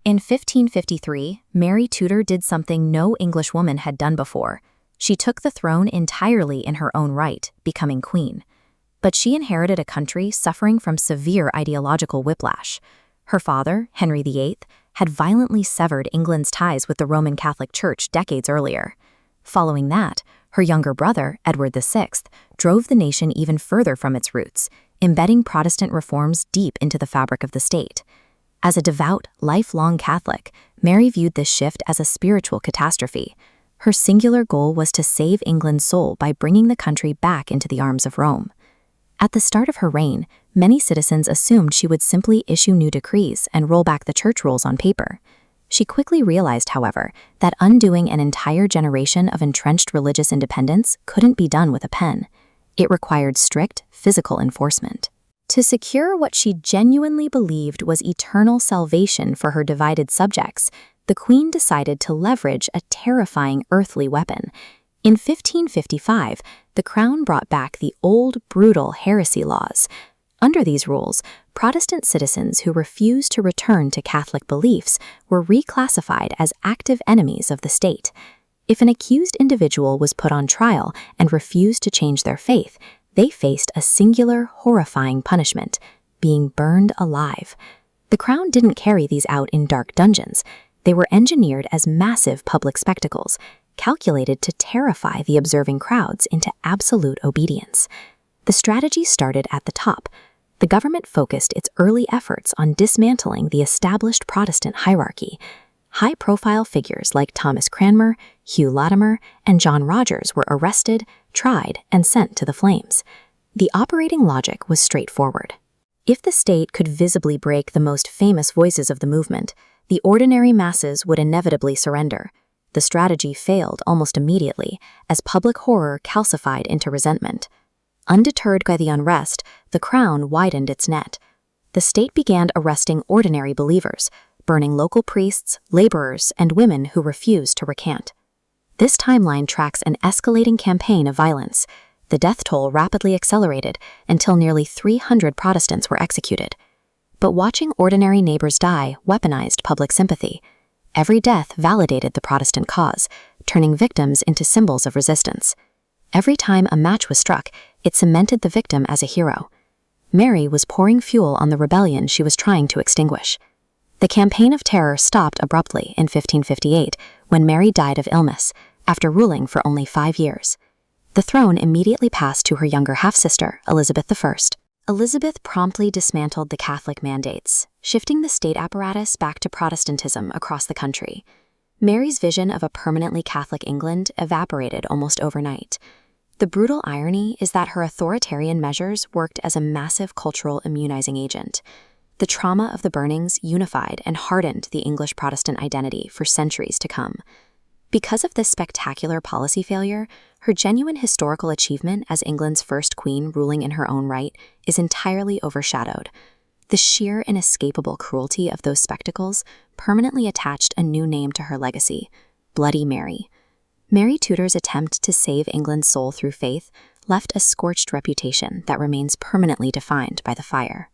In 1553, Mary Tudor did something no English woman had done before. She took the throne entirely in her own right, becoming queen. But she inherited a country suffering from severe ideological whiplash. Her father, Henry VIII, had violently severed England's ties with the Roman Catholic Church decades earlier. Following that, her younger brother, Edward VI, drove the nation even further from its roots, embedding Protestant reforms deep into the fabric of the state. As a devout, lifelong Catholic, Mary viewed this shift as a spiritual catastrophe. Her singular goal was to save England's soul by bringing the country back into the arms of Rome. At the start of her reign, many citizens assumed she would simply issue new decrees and roll back the church rules on paper. She quickly realized, however, that undoing an entire generation of entrenched religious independence couldn't be done with a pen. It required strict, physical enforcement. To secure what she genuinely believed was eternal salvation for her divided subjects, the Queen decided to leverage a terrifying earthly weapon. In 1555, the Crown brought back the old, brutal heresy laws. Under these rules, Protestant citizens who refused to return to Catholic beliefs were reclassified as active enemies of the state. If an accused individual was put on trial and refused to change their faith, they faced a singular, horrifying punishment: being burned alive. The Crown didn't carry these out in dark dungeons. They were engineered as massive public spectacles, calculated to terrify the observing crowds into absolute obedience. The strategy started at the top. The government focused its early efforts on dismantling the established Protestant hierarchy. High-profile figures like Thomas Cranmer, Hugh Latimer, and John Rogers were arrested, tried, and sent to the flames. The operating logic was straightforward. If the state could visibly break the most famous voices of the movement, the ordinary masses would inevitably surrender. The strategy failed almost immediately, as public horror calcified into resentment. Undeterred by the unrest, the Crown widened its net. The state began arresting ordinary believers, burning local priests, laborers, and women who refused to recant. This timeline tracks an escalating campaign of violence. The death toll rapidly accelerated until nearly 300 Protestants were executed. But watching ordinary neighbors die weaponized public sympathy. Every death validated the Protestant cause, turning victims into symbols of resistance. Every time a match was struck, it cemented the victim as a hero. Mary was pouring fuel on the rebellion she was trying to extinguish. The Campaign of Terror stopped abruptly in 1558 when Mary died of illness, after ruling for only 5 years. The throne immediately passed to her younger half-sister, Elizabeth I. Elizabeth promptly dismantled the Catholic mandates, shifting the state apparatus back to Protestantism across the country. Mary's vision of a permanently Catholic England evaporated almost overnight. The brutal irony is that her authoritarian measures worked as a massive cultural immunizing agent. The trauma of the burnings unified and hardened the English Protestant identity for centuries to come. Because of this spectacular policy failure, her genuine historical achievement as England's first queen ruling in her own right is entirely overshadowed. The sheer inescapable cruelty of those spectacles permanently attached a new name to her legacy: Bloody Mary. Mary Tudor's attempt to save England's soul through faith left a scorched reputation that remains permanently defined by the fire.